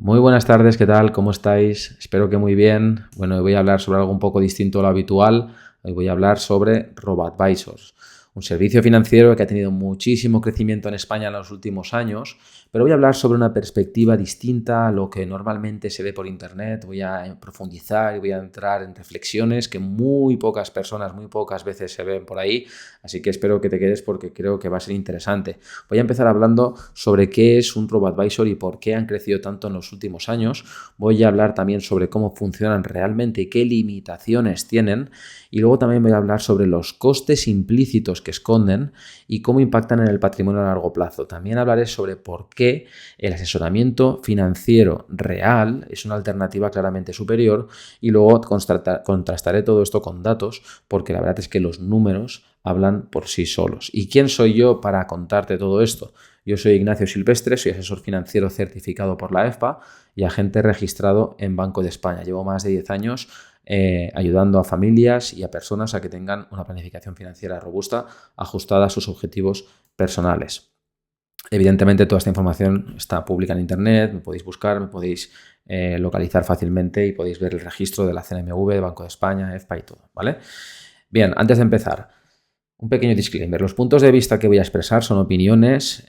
Muy buenas tardes, ¿qué tal? ¿Cómo estáis? Espero que muy bien. Bueno, hoy voy a hablar sobre algo un poco distinto a lo habitual. Hoy voy a hablar sobre RoboAdvisors, un servicio financiero que ha tenido muchísimo crecimiento en España en los últimos años, pero voy a hablar sobre una perspectiva distinta a lo que normalmente se ve por internet. Voy a profundizar y voy a entrar en reflexiones que muy pocas personas, muy pocas veces se ven por ahí, así que espero que te quedes porque creo que va a ser interesante. Voy a empezar hablando sobre qué es un RoboAdvisor y por qué han crecido tanto en los últimos años. Voy a hablar también sobre cómo funcionan realmente y qué limitaciones tienen. Y luego también voy a hablar sobre los costes implícitos que esconden y cómo impactan en el patrimonio a largo plazo. También hablaré sobre por qué el asesoramiento financiero real es una alternativa claramente superior y luego contrastaré todo esto con datos porque la verdad es que los números hablan por sí solos. ¿Y quién soy yo para contarte todo esto? Yo soy Ignacio Silvestre, soy asesor financiero certificado por la EFPA y agente registrado en Banco de España. Llevo más de 10 años ayudando a familias y a personas a que tengan una planificación financiera robusta, ajustada a sus objetivos personales. Evidentemente toda esta información está pública en internet, me podéis buscar, me podéis localizar fácilmente y podéis ver el registro de la CNMV, de Banco de España, EFPA y todo, ¿vale? Bien, antes de empezar, un pequeño disclaimer. Los puntos de vista que voy a expresar son opiniones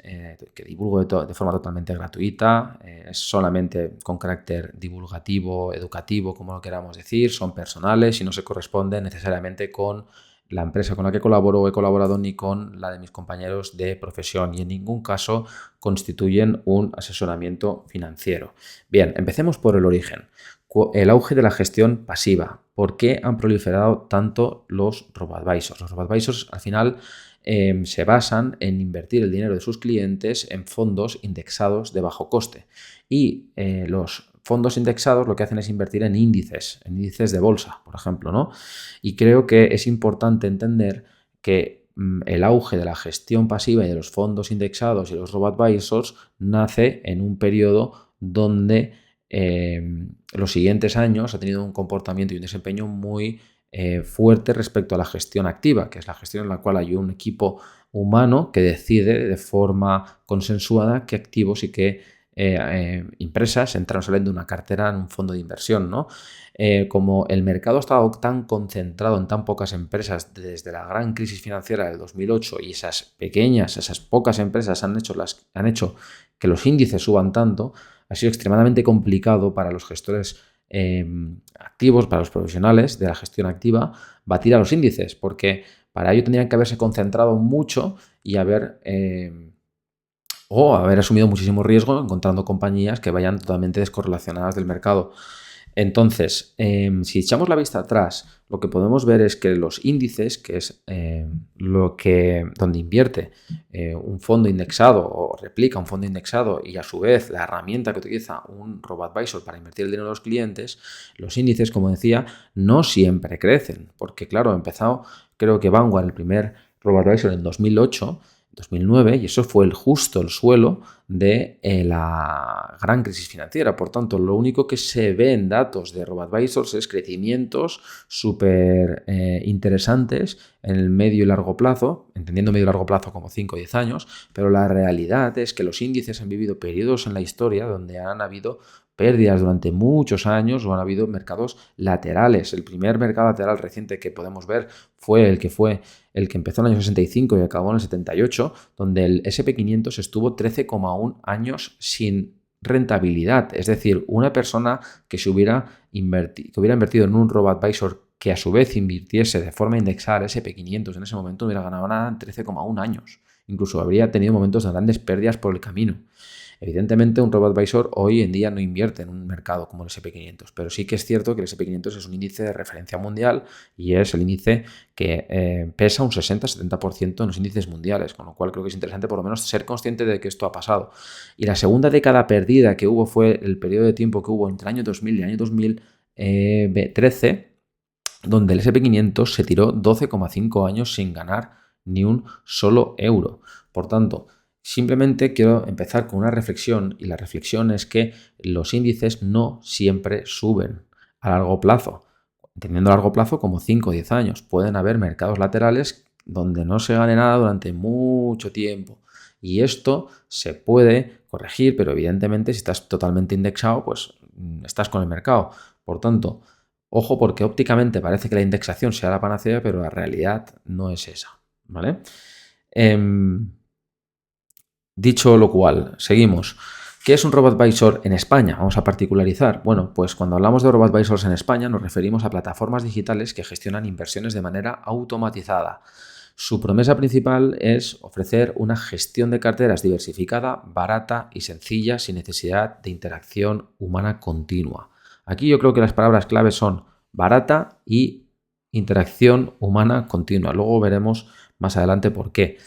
que divulgo de forma totalmente gratuita, es solamente con carácter divulgativo, educativo, como lo queramos decir, son personales y no se corresponden necesariamente con la empresa con la que colaboro o he colaborado ni con la de mis compañeros de profesión y en ningún caso constituyen un asesoramiento financiero. Bien, empecemos por el origen. El auge de la gestión pasiva. ¿Por qué han proliferado tanto los robo-advisors? Los robo-advisors al final se basan en invertir el dinero de sus clientes en fondos indexados de bajo coste. Y los fondos indexados lo que hacen es invertir en índices de bolsa, por ejemplo, ¿no? Y creo que es importante entender que el auge de la gestión pasiva y de los fondos indexados y los robo-advisors nace en un periodo donde los siguientes años ha tenido un comportamiento y un desempeño muy fuerte respecto a la gestión activa, que es la gestión en la cual hay un equipo humano que decide de forma consensuada qué activos y qué empresas entran o salen de una cartera en un fondo de inversión, ¿no? Como el mercado ha estado tan concentrado en tan pocas empresas desde la gran crisis financiera del 2008 y esas pocas empresas han hecho que los índices suban tanto, ha sido extremadamente complicado para los gestores activos, para los profesionales de la gestión activa, batir a los índices, porque para ello tendrían que haberse concentrado mucho y haber asumido muchísimo riesgo encontrando compañías que vayan totalmente descorrelacionadas del mercado. Entonces, si echamos la vista atrás, lo que podemos ver es que los índices, que es donde invierte un fondo indexado o replica un fondo indexado y a su vez la herramienta que utiliza un robo-advisor para invertir el dinero de los clientes, los índices, como decía, no siempre crecen, porque claro, empezado, creo que Vanguard, el primer robo-advisor en 2008, 2009, y eso fue justo el suelo de la gran crisis financiera. Por tanto, lo único que se ve en datos de RoboAdvisors es crecimientos súper interesantes en el medio y largo plazo, entendiendo medio y largo plazo como 5 o 10 años, pero la realidad es que los índices han vivido periodos en la historia donde han habido pérdidas durante muchos años o han habido mercados laterales. El primer mercado lateral reciente que podemos ver fue el que empezó en el año 65 y acabó en el 78, donde el SP500 estuvo 13,1 años sin rentabilidad. Es decir, una persona que hubiera invertido en un robo-advisor que a su vez invirtiese de forma indexada al SP500 en ese momento no hubiera ganado nada en 13,1 años. Incluso habría tenido momentos de grandes pérdidas por el camino. Evidentemente, un robo-advisor hoy en día no invierte en un mercado como el SP500, pero sí que es cierto que el SP500 es un índice de referencia mundial y es el índice que pesa un 60-70% en los índices mundiales, con lo cual creo que es interesante por lo menos ser consciente de que esto ha pasado. Y la segunda década perdida que hubo fue el periodo de tiempo que hubo entre el año 2000 y el año 2013, donde el SP500 se tiró 12,5 años sin ganar ni un solo euro. Por tanto, simplemente quiero empezar con una reflexión y la reflexión es que los índices no siempre suben a largo plazo. Entendiendo a largo plazo como 5 o 10 años. Pueden haber mercados laterales donde no se gane nada durante mucho tiempo. Y esto se puede corregir, pero evidentemente si estás totalmente indexado, pues estás con el mercado. Por tanto, ojo, porque ópticamente parece que la indexación sea la panacea, pero la realidad no es esa, ¿vale? Dicho lo cual, seguimos. ¿Qué es un RoboAdvisor en España? Vamos a particularizar. Bueno, pues cuando hablamos de RoboAdvisors en España nos referimos a plataformas digitales que gestionan inversiones de manera automatizada. Su promesa principal es ofrecer una gestión de carteras diversificada, barata y sencilla sin necesidad de interacción humana continua. Aquí yo creo que las palabras claves son barata y interacción humana continua. Luego veremos más adelante por qué.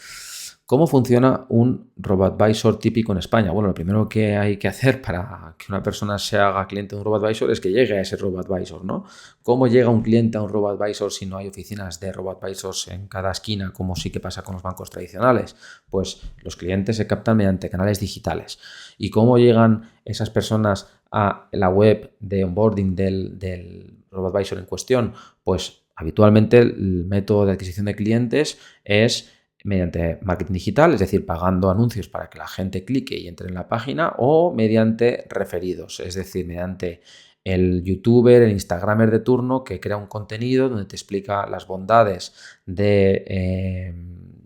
¿Cómo funciona un RoboAdvisor típico en España? Bueno, lo primero que hay que hacer para que una persona se haga cliente de un RoboAdvisor es que llegue a ese RoboAdvisor, ¿no? ¿Cómo llega un cliente a un RoboAdvisor si no hay oficinas de RoboAdvisors en cada esquina, como sí que pasa con los bancos tradicionales? Pues los clientes se captan mediante canales digitales. ¿Y cómo llegan esas personas a la web de onboarding del RoboAdvisor en cuestión? Pues habitualmente el método de adquisición de clientes es mediante marketing digital, es decir, pagando anuncios para que la gente clique y entre en la página, o mediante referidos, es decir, mediante el youtuber, el instagramer de turno que crea un contenido donde te explica las bondades de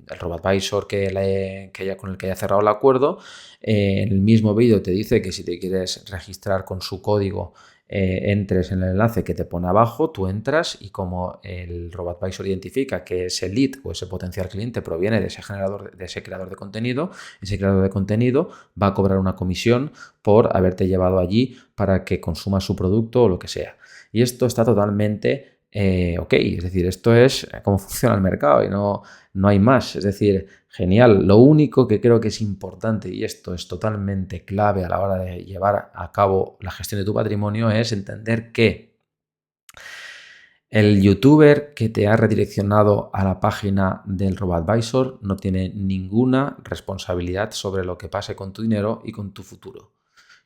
el RoboAdvisor con el que haya cerrado el acuerdo. En el mismo vídeo te dice que si te quieres registrar con su código, entres en el enlace que te pone abajo, tú entras y como el RoboAdvisor identifica que ese lead o ese potencial cliente proviene de ese creador de contenido, ese creador de contenido va a cobrar una comisión por haberte llevado allí para que consumas su producto o lo que sea. Y esto está totalmente ok, es decir, esto es cómo funciona el mercado y no hay más. Es decir, genial. Lo único que creo que es importante, y esto es totalmente clave a la hora de llevar a cabo la gestión de tu patrimonio, es entender que el youtuber que te ha redireccionado a la página del RoboAdvisor no tiene ninguna responsabilidad sobre lo que pase con tu dinero y con tu futuro.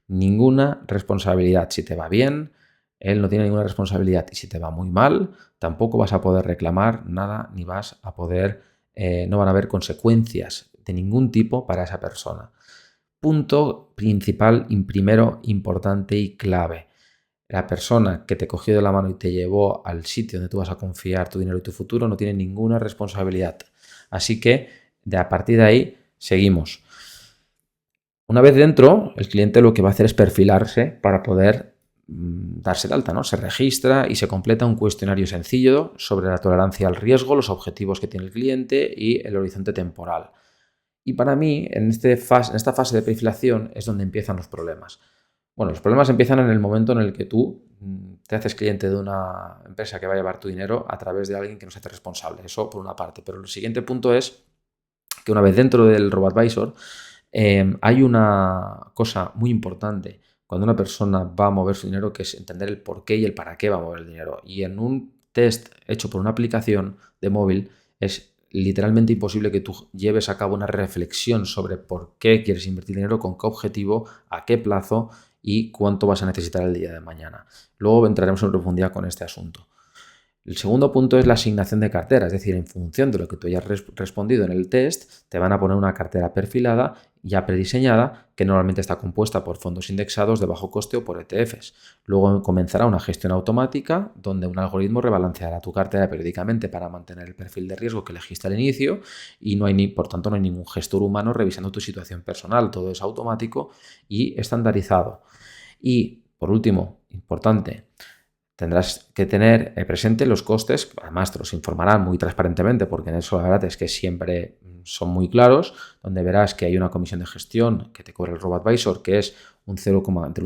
Ninguna responsabilidad. Si te va bien, él no tiene ninguna responsabilidad. Y si te va muy mal, tampoco vas a poder reclamar nada ni vas a poder, no van a haber consecuencias de ningún tipo para esa persona. Punto principal, primero, importante y clave. La persona que te cogió de la mano y te llevó al sitio donde tú vas a confiar tu dinero y tu futuro no tiene ninguna responsabilidad. Así que a partir de ahí seguimos. Una vez dentro, el cliente lo que va a hacer es perfilarse para poder darse de alta, ¿no? Se registra y se completa un cuestionario sencillo sobre la tolerancia al riesgo, los objetivos que tiene el cliente y el horizonte temporal. Y para mí, en esta fase de perfilación es donde empiezan los problemas. Bueno, los problemas empiezan en el momento en el que tú te haces cliente de una empresa que va a llevar tu dinero a través de alguien que no se hace responsable. Eso por una parte. Pero el siguiente punto es que una vez dentro del RoboAdvisor hay una cosa muy importante cuando una persona va a mover su dinero, que es entender el por qué y el para qué va a mover el dinero. Y en un test hecho por una aplicación de móvil es literalmente imposible que tú lleves a cabo una reflexión sobre por qué quieres invertir dinero, con qué objetivo, a qué plazo y cuánto vas a necesitar el día de mañana. Luego entraremos en profundidad con este asunto. El segundo punto es la asignación de cartera, es decir, en función de lo que tú hayas respondido en el test, te van a poner una cartera perfilada ya prediseñada que normalmente está compuesta por fondos indexados de bajo coste o por ETFs. Luego comenzará una gestión automática donde un algoritmo rebalanceará tu cartera periódicamente para mantener el perfil de riesgo que elegiste al inicio y por tanto no hay ningún gestor humano revisando tu situación personal, todo es automático y estandarizado. Y por último, importante, tendrás que tener presente los costes, además te los informarán muy transparentemente porque en eso la verdad es que siempre son muy claros, donde verás que hay una comisión de gestión que te cobra el RoboAdvisor que es entre un 0,4,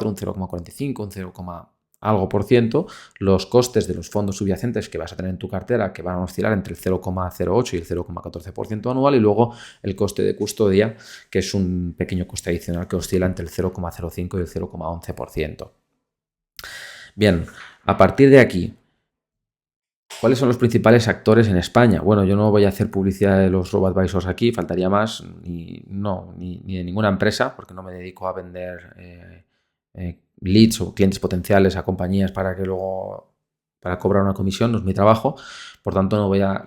un 0,45, un 0, algo por ciento, los costes de los fondos subyacentes que vas a tener en tu cartera que van a oscilar entre el 0,08 y el 0,14% anual y luego el coste de custodia que es un pequeño coste adicional que oscila entre el 0,05 y el 0,11%. Bien, a partir de aquí, ¿cuáles son los principales actores en España? Bueno, yo no voy a hacer publicidad de los RoboAdvisors aquí, faltaría más, ni de ninguna empresa, porque no me dedico a vender leads o clientes potenciales a compañías para que luego para cobrar una comisión, no es mi trabajo, por tanto no voy a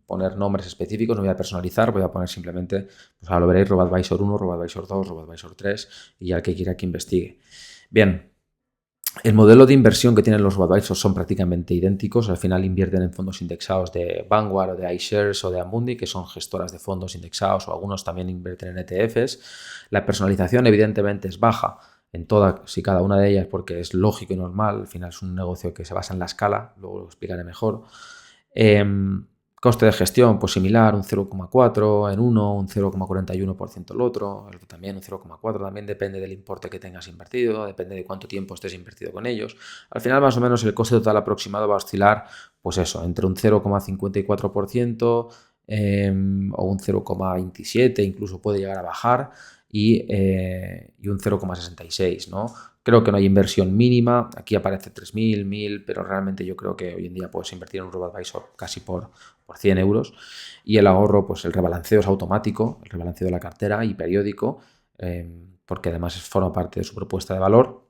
poner nombres específicos, no voy a personalizar, voy a poner simplemente, pues ahora lo veréis, RoboAdvisor 1, RoboAdvisor 2, RoboAdvisor 3 y al que quiera que investigue. Bien. El modelo de inversión que tienen los RoboAdvisors son prácticamente idénticos. Al final invierten en fondos indexados de Vanguard o de iShares o de Amundi, que son gestoras de fondos indexados, o algunos también invierten en ETFs. La personalización evidentemente es baja en todas y cada una de ellas porque es lógico y normal. Al final es un negocio que se basa en la escala, luego lo explicaré mejor. Coste de gestión, pues similar, un 0,4 en uno, un 0,41% el otro, también un 0,4, también depende del importe que tengas invertido, depende de cuánto tiempo estés invertido con ellos. Al final, más o menos, el coste total aproximado va a oscilar, pues eso, entre un 0,54% o un 0,27, incluso puede llegar a bajar, y un 0,66, ¿no? Creo que no hay inversión mínima, aquí aparece 3.000, 1.000, pero realmente yo creo que hoy en día puedes invertir en un RoboAdvisor casi por 100 euros, y el ahorro, pues el rebalanceo es automático, el rebalanceo de la cartera y periódico, porque además forma parte de su propuesta de valor.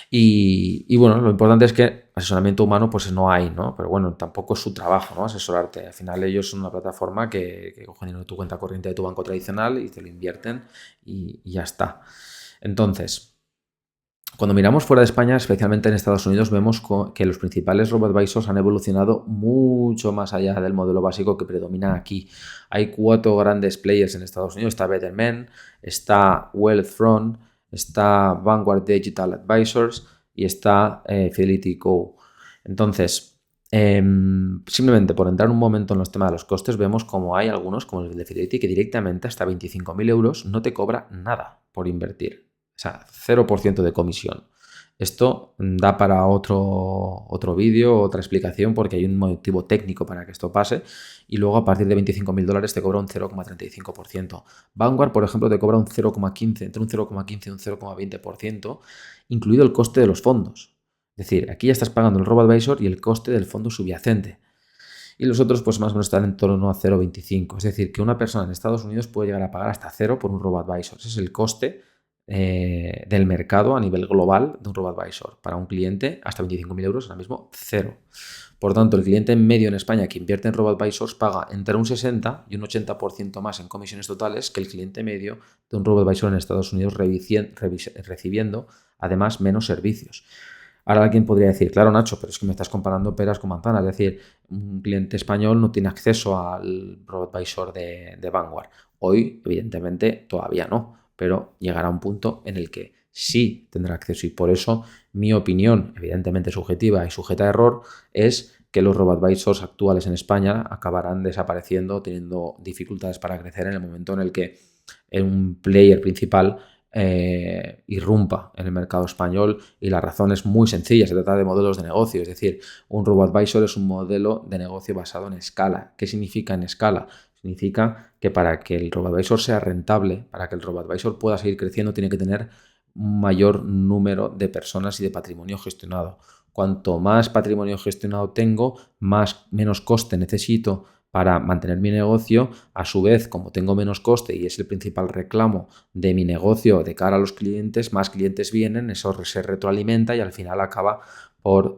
Y bueno, lo importante es que asesoramiento humano pues no hay, ¿no? Pero bueno, tampoco es su trabajo, ¿no? Asesorarte. Al final ellos son una plataforma que cogen dinero de tu cuenta corriente de tu banco tradicional y te lo invierten y ya está. Entonces, cuando miramos fuera de España, especialmente en Estados Unidos, vemos que los principales RoboAdvisors han evolucionado mucho más allá del modelo básico que predomina aquí. Hay 4 grandes players en Estados Unidos. Está Betterment, está Wealthfront, está Vanguard Digital Advisors y está Fidelity Co. Entonces, simplemente por entrar un momento en los temas de los costes, vemos como hay algunos, como el de Fidelity, que directamente hasta 25.000 euros no te cobra nada por invertir. O sea, 0% de comisión. Esto da para otro vídeo, otra explicación, porque hay un motivo técnico para que esto pase. Y luego a partir de 25.000 dólares te cobra un 0,35%. Vanguard, por ejemplo, te cobra un 0,15, entre un 0,15 y un 0,20%, incluido el coste de los fondos. Es decir, aquí ya estás pagando el RoboAdvisor y el coste del fondo subyacente. Y los otros, pues más o menos están en torno a 0,25. Es decir, que una persona en Estados Unidos puede llegar a pagar hasta 0 por un RoboAdvisor. Ese es el coste del mercado a nivel global de un RoboAdvisor. Para un cliente, hasta 25.000 euros, ahora mismo 0. Por tanto, el cliente en medio en España que invierte en RoboAdvisors paga entre un 60 y un 80% más en comisiones totales que el cliente medio de un RoboAdvisor en Estados Unidos recibiendo además menos servicios. Ahora alguien podría decir, claro, Nacho, pero es que me estás comparando peras con manzanas. Es decir, un cliente español no tiene acceso al RoboAdvisor de Vanguard. Hoy, evidentemente, todavía no, pero llegará un punto en el que sí tendrá acceso. Y por eso mi opinión, evidentemente subjetiva y sujeta a error, es que los RoboAdvisors actuales en España acabarán desapareciendo, teniendo dificultades para crecer en el momento en el que un player principal irrumpa en el mercado español, y la razón es muy sencilla, se trata de modelos de negocio, es decir, un RoboAdvisor es un modelo de negocio basado en escala. ¿Qué significa en escala? Significa que para que el RoboAdvisor sea rentable, para que el RoboAdvisor pueda seguir creciendo, tiene que tener un mayor número de personas y de patrimonio gestionado. Cuanto más patrimonio gestionado tengo, menos coste necesito para mantener mi negocio. A su vez, como tengo menos coste y es el principal reclamo de mi negocio de cara a los clientes, más clientes vienen, eso se retroalimenta y al final acaba por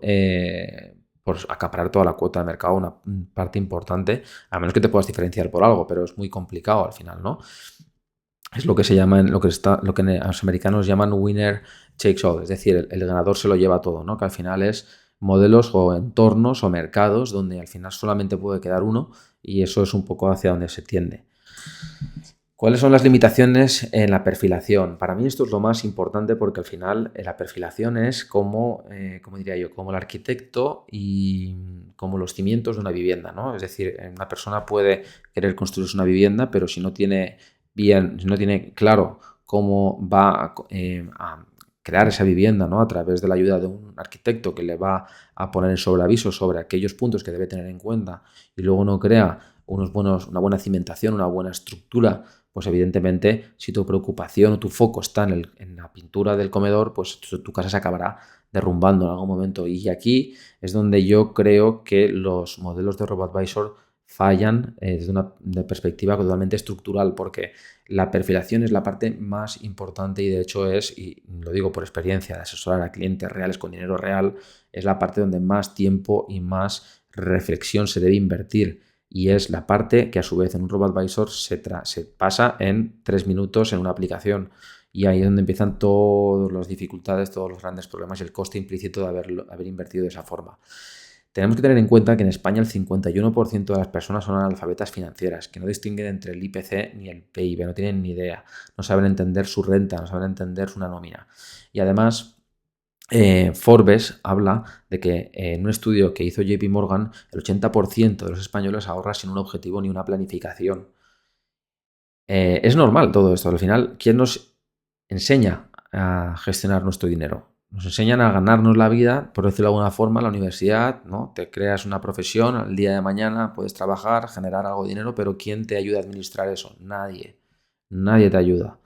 acaparar toda la cuota de mercado, una parte importante, a menos que te puedas diferenciar por algo, pero es muy complicado al final, ¿no? Es lo que se llama, lo que los americanos llaman winner takes all, es decir, el ganador se lo lleva todo, ¿no? Que al final es modelos o entornos o mercados donde al final solamente puede quedar uno, y eso es un poco hacia donde se tiende. ¿Cuáles son las limitaciones en la perfilación? Para mí esto es lo más importante, porque al final la perfilación es como diría yo, como el arquitecto y como los cimientos de una vivienda, ¿no? Es decir, una persona puede querer construirse una vivienda, pero si no tiene claro cómo va a crear esa vivienda, ¿no? A través de la ayuda de un arquitecto que le va a poner en sobreaviso sobre aquellos puntos que debe tener en cuenta, y luego no crea una buena cimentación, una buena estructura, pues evidentemente si tu preocupación o tu foco está en la pintura del comedor, pues tu casa se acabará derrumbando en algún momento. Y aquí es donde yo creo que los modelos de RoboAdvisor fallan desde una perspectiva totalmente estructural, porque la perfilación es la parte más importante y de hecho es, y lo digo por experiencia, de asesorar a clientes reales con dinero real, es la parte donde más tiempo y más reflexión se debe invertir. Y es la parte que a su vez en un RoboAdvisor se pasa en 3 minutos en una aplicación. Y ahí es donde empiezan todas las dificultades, todos los grandes problemas y el coste implícito de haber invertido de esa forma. Tenemos que tener en cuenta que en España el 51% de las personas son analfabetas financieras, que no distinguen entre el IPC ni el PIB, no tienen ni idea, no saben entender su renta, no saben entender una nómina. Y además, Forbes habla de que en un estudio que hizo JP Morgan, el 80% de los españoles ahorra sin un objetivo ni una planificación. Es normal todo esto. Al final, ¿quién nos enseña a gestionar nuestro dinero? Nos enseñan a ganarnos la vida, por decirlo de alguna forma, en la universidad, ¿no? Te creas una profesión, al día de mañana puedes trabajar, generar algo de dinero, pero ¿quién te ayuda a administrar eso? Nadie. Nadie te ayuda.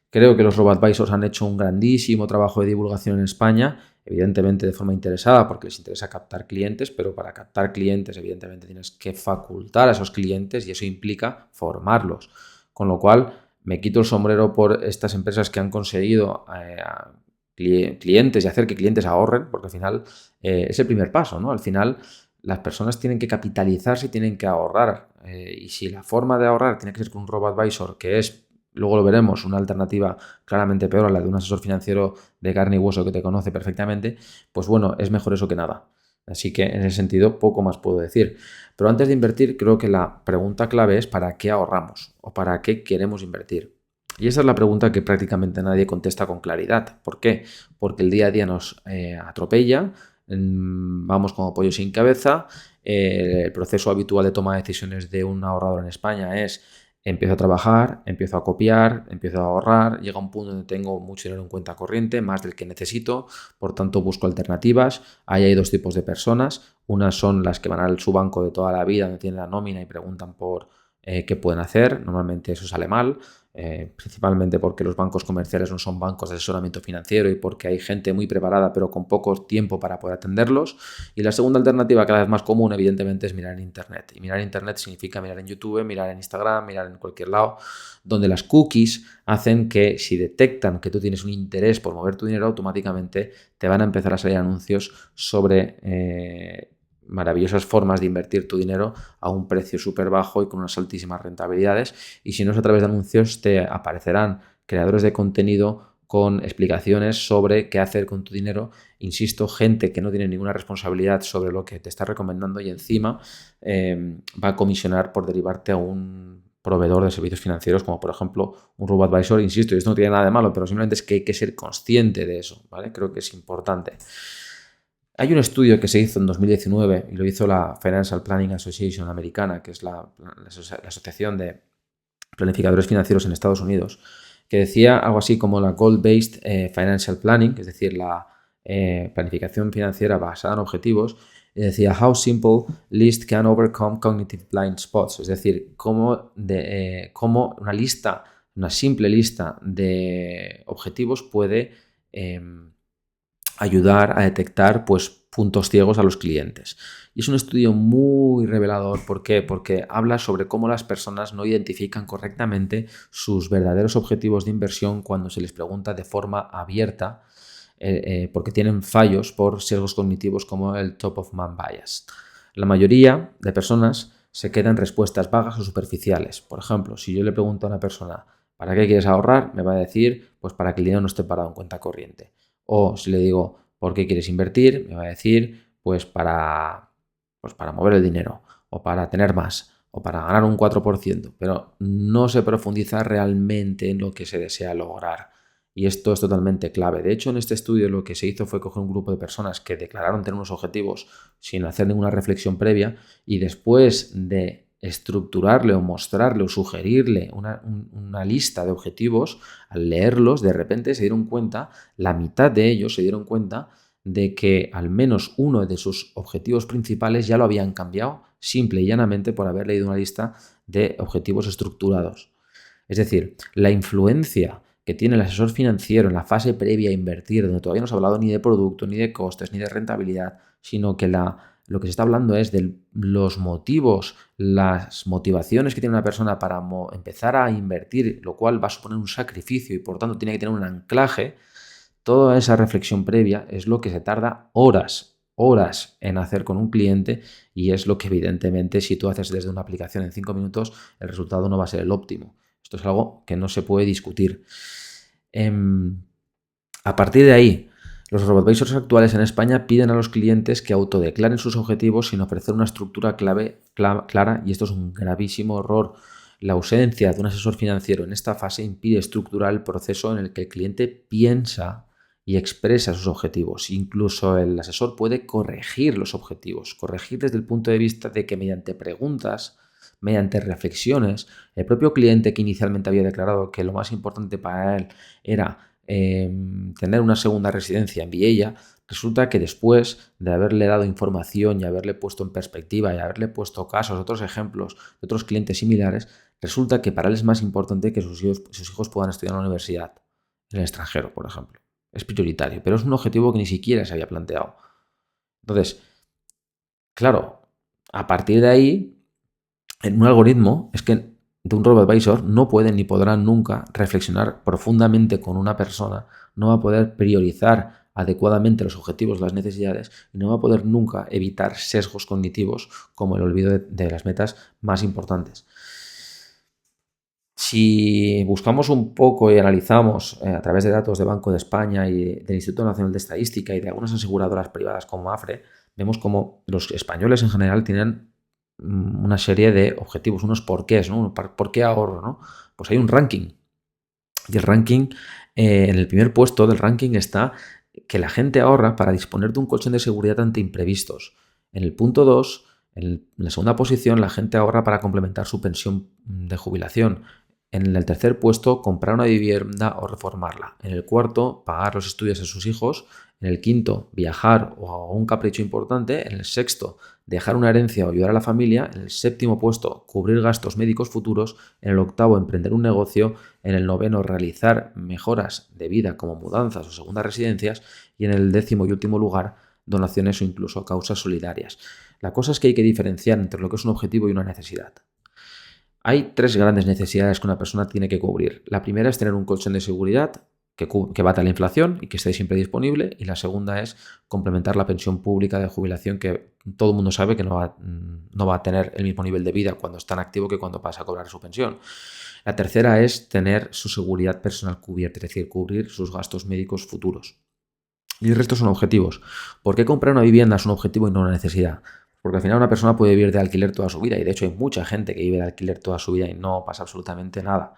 Creo que los RoboAdvisors han hecho un grandísimo trabajo de divulgación en España, evidentemente de forma interesada porque les interesa captar clientes, pero para captar clientes evidentemente tienes que facultar a esos clientes y eso implica formarlos. Con lo cual me quito el sombrero por estas empresas que han conseguido clientes y hacer que clientes ahorren, porque al final es el primer paso, ¿no? Al final las personas tienen que capitalizarse y tienen que ahorrar. Y si la forma de ahorrar tiene que ser con un RoboAdvisor, que es, luego lo veremos, una alternativa claramente peor a la de un asesor financiero de carne y hueso que te conoce perfectamente, pues bueno, es mejor eso que nada. Así que en ese sentido poco más puedo decir. Pero antes de invertir, creo que la pregunta clave es ¿para qué ahorramos? ¿O para qué queremos invertir? Y esa es la pregunta que prácticamente nadie contesta con claridad. ¿Por qué? Porque el día a día nos atropella, vamos como pollo sin cabeza. El proceso habitual de toma de decisiones de un ahorrador en España es empiezo a trabajar, empiezo a copiar, empiezo a ahorrar, llega un punto donde tengo mucho dinero en cuenta corriente, más del que necesito, por tanto busco alternativas. Ahí hay dos tipos de personas, unas son las que van a su banco de toda la vida, donde tienen la nómina y preguntan por qué pueden hacer, normalmente eso sale mal. Principalmente porque los bancos comerciales no son bancos de asesoramiento financiero y porque hay gente muy preparada pero con poco tiempo para poder atenderlos. Y la segunda alternativa, cada vez más común, evidentemente, es mirar en Internet. Y mirar en Internet significa mirar en YouTube, mirar en Instagram, mirar en cualquier lado, donde las cookies hacen que si detectan que tú tienes un interés por mover tu dinero, automáticamente te van a empezar a salir anuncios sobre maravillosas formas de invertir tu dinero a un precio súper bajo y con unas altísimas rentabilidades. Y si no es a través de anuncios, te aparecerán creadores de contenido con explicaciones sobre qué hacer con tu dinero. Insisto, gente que no tiene ninguna responsabilidad sobre lo que te está recomendando y encima va a comisionar por derivarte a un proveedor de servicios financieros como por ejemplo un RoboAdvisor. Insisto, y esto no tiene nada de malo, pero simplemente es que hay que ser consciente de eso, ¿vale? Creo que es importante. Hay un estudio que se hizo en 2019 y lo hizo la Financial Planning Association americana, que es la asociación de planificadores financieros en Estados Unidos, que decía algo así como la Goal-Based Financial Planning, es decir, la planificación financiera basada en objetivos, y decía How Simple List Can Overcome Cognitive Blind Spots, es decir, cómo una simple lista de objetivos puede ayudar a detectar pues, puntos ciegos a los clientes. Y es un estudio muy revelador. ¿Por qué? Porque habla sobre cómo las personas no identifican correctamente sus verdaderos objetivos de inversión cuando se les pregunta de forma abierta, porque tienen fallos por sesgos cognitivos como el top of man bias. La mayoría de personas se quedan respuestas vagas o superficiales. Por ejemplo, si yo le pregunto a una persona ¿para qué quieres ahorrar? Me va a decir pues para que el dinero no esté parado en cuenta corriente. O si le digo, ¿por qué quieres invertir? Me va a decir, pues para mover el dinero, o para tener más, o para ganar un 4%, pero no se profundiza realmente en lo que se desea lograr. Y esto es totalmente clave. De hecho, en este estudio lo que se hizo fue coger un grupo de personas que declararon tener unos objetivos sin hacer ninguna reflexión previa y después de estructurarle o mostrarle o sugerirle una lista de objetivos, al leerlos, de repente se dieron cuenta, la mitad de ellos se dieron cuenta de que al menos uno de sus objetivos principales ya lo habían cambiado simple y llanamente por haber leído una lista de objetivos estructurados. Es decir, la influencia que tiene el asesor financiero en la fase previa a invertir, donde todavía no se ha hablado ni de producto, ni de costes, ni de rentabilidad, sino que lo que se está hablando es de los motivos, las motivaciones que tiene una persona para empezar a invertir, lo cual va a suponer un sacrificio y por tanto tiene que tener un anclaje. Toda esa reflexión previa es lo que se tarda horas en hacer con un cliente y es lo que evidentemente si tú haces desde una aplicación en 5 minutos el resultado no va a ser el óptimo. Esto es algo que no se puede discutir. A partir de ahí, los RoboAdvisors actuales en España piden a los clientes que autodeclaren sus objetivos sin ofrecer una estructura clara y esto es un gravísimo error. La ausencia de un asesor financiero en esta fase impide estructurar el proceso en el que el cliente piensa y expresa sus objetivos. Incluso el asesor puede corregir los objetivos, corregir desde el punto de vista de que mediante preguntas, mediante reflexiones, el propio cliente que inicialmente había declarado que lo más importante para él era tener una segunda residencia en Viella, resulta que después de haberle dado información y haberle puesto en perspectiva y haberle puesto casos, otros ejemplos de otros clientes similares, resulta que para él es más importante que sus hijos puedan estudiar en la universidad, en el extranjero, por ejemplo. Es prioritario, pero es un objetivo que ni siquiera se había planteado. Entonces, claro, a partir de ahí, en un algoritmo es que de un RoboAdvisor no pueden ni podrán nunca reflexionar profundamente con una persona, no va a poder priorizar adecuadamente los objetivos, las necesidades y no va a poder nunca evitar sesgos cognitivos como el olvido de las metas más importantes. Si buscamos un poco y analizamos a través de datos de Banco de España y del Instituto Nacional de Estadística y de algunas aseguradoras privadas como AFRE, vemos como los españoles en general tienen una serie de objetivos, unos porqués, ¿no? ¿Por qué ahorro? ¿No? Pues hay un ranking. Y el ranking, en el primer puesto del ranking está que la gente ahorra para disponer de un colchón de seguridad ante imprevistos. En el punto 2, en la segunda posición, la gente ahorra para complementar su pensión de jubilación. En el tercer puesto, comprar una vivienda o reformarla. En el cuarto, pagar los estudios de sus hijos. En el quinto, viajar o un capricho importante. En el sexto, dejar una herencia o ayudar a la familia. En el séptimo puesto, cubrir gastos médicos futuros. En el octavo, emprender un negocio. En el noveno, realizar mejoras de vida como mudanzas o segundas residencias. Y en el décimo y último lugar, donaciones o incluso causas solidarias. La cosa es que hay que diferenciar entre lo que es un objetivo y una necesidad. Hay tres grandes necesidades que una persona tiene que cubrir. La primera es tener un colchón de seguridad que bata la inflación y que esté siempre disponible. Y la segunda es complementar la pensión pública de jubilación que todo el mundo sabe que no va a tener el mismo nivel de vida cuando está en activo que cuando pasa a cobrar su pensión. La tercera es tener su seguridad personal cubierta, es decir, cubrir sus gastos médicos futuros. Y el resto son objetivos. ¿Por qué comprar una vivienda es un objetivo y no una necesidad? Porque al final una persona puede vivir de alquiler toda su vida y de hecho hay mucha gente que vive de alquiler toda su vida y no pasa absolutamente nada.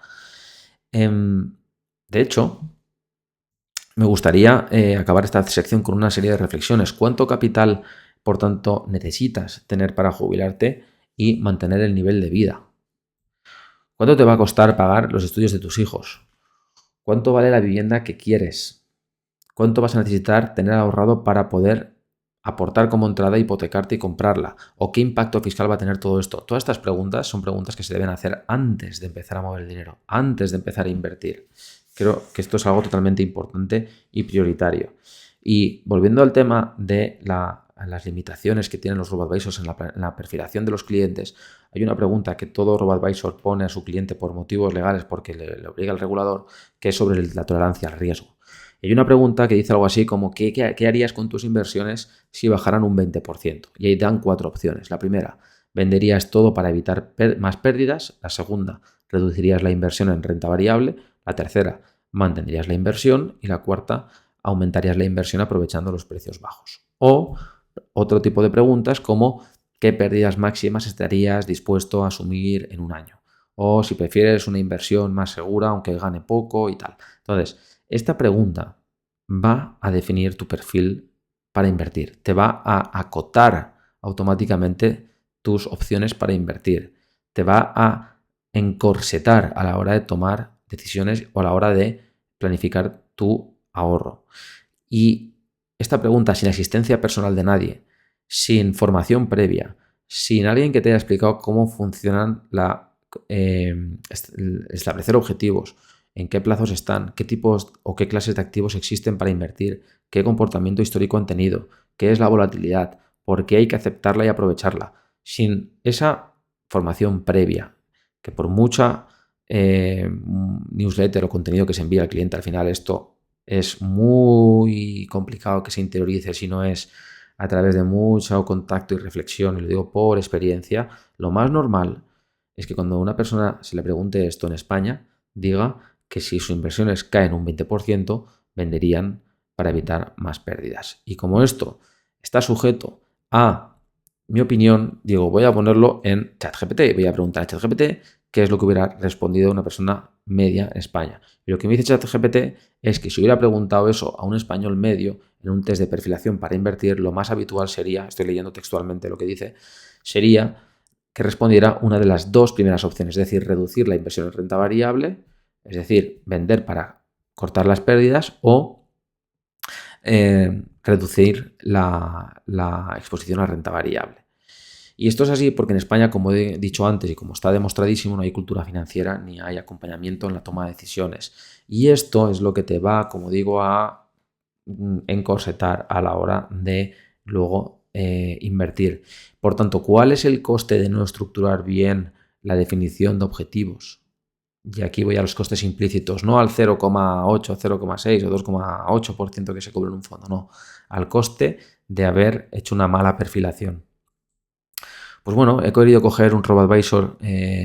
De hecho, me gustaría acabar esta sección con una serie de reflexiones. ¿Cuánto capital, por tanto, necesitas tener para jubilarte y mantener el nivel de vida? ¿Cuánto te va a costar pagar los estudios de tus hijos? ¿Cuánto vale la vivienda que quieres? ¿Cuánto vas a necesitar tener ahorrado para poder aportar como entrada, hipotecarte y comprarla? ¿O qué impacto fiscal va a tener todo esto? Todas estas preguntas son preguntas que se deben hacer antes de empezar a mover el dinero, antes de empezar a invertir. Creo que esto es algo totalmente importante y prioritario. Y volviendo al tema de las limitaciones que tienen los RoboAdvisors en la perfilación de los clientes, hay una pregunta que todo RoboAdvisor pone a su cliente por motivos legales porque le obliga el regulador, que es sobre la tolerancia al riesgo. Y hay una pregunta que dice algo así como ¿qué harías con tus inversiones si bajaran un 20%? Y ahí dan 4 opciones. La primera, venderías todo para evitar más pérdidas. La segunda, reducirías la inversión en renta variable. La tercera, mantendrías la inversión. Y la cuarta, aumentarías la inversión aprovechando los precios bajos. O otro tipo de preguntas como ¿qué pérdidas máximas estarías dispuesto a asumir en un año? O si prefieres una inversión más segura aunque gane poco y tal. Entonces, esta pregunta va a definir tu perfil para invertir. Te va a acotar automáticamente tus opciones para invertir. Te va a encorsetar a la hora de tomar decisiones o a la hora de planificar tu ahorro. Y esta pregunta, sin asistencia personal de nadie, sin formación previa, sin alguien que te haya explicado cómo funcionan establecer objetivos, en qué plazos están, qué tipos o qué clases de activos existen para invertir, qué comportamiento histórico han tenido, qué es la volatilidad, porque hay que aceptarla y aprovecharla. Sin esa formación previa, que por mucha newsletter o contenido que se envía al cliente, al final esto es muy complicado que se interiorice si no es a través de mucho contacto y reflexión, y lo digo por experiencia. Lo más normal es que cuando a una persona se le pregunte esto en España, diga que si sus inversiones caen un 20%, venderían para evitar más pérdidas. Y como esto está sujeto a mi opinión, digo, voy a ponerlo en ChatGPT. Voy a preguntar a ChatGPT qué es lo que hubiera respondido una persona media en España. Y lo que me dice ChatGPT es que si hubiera preguntado eso a un español medio en un test de perfilación para invertir, lo más habitual sería, estoy leyendo textualmente lo que dice, sería que respondiera una de las dos primeras opciones, es decir, reducir la inversión en renta variable, es decir, vender para cortar las pérdidas, o reducir la exposición a renta variable. Y esto es así porque en España, como he dicho antes y como está demostradísimo, no hay cultura financiera ni hay acompañamiento en la toma de decisiones. Y esto es lo que te va, como digo, a encorsetar a la hora de luego invertir. Por tanto, ¿cuál es el coste de no estructurar bien la definición de objetivos? Y aquí voy a los costes implícitos, no al 0,8, 0,6 o 2,8% que se cobra en un fondo, no, al coste de haber hecho una mala perfilación. Pues bueno, he querido coger un RoboAdvisor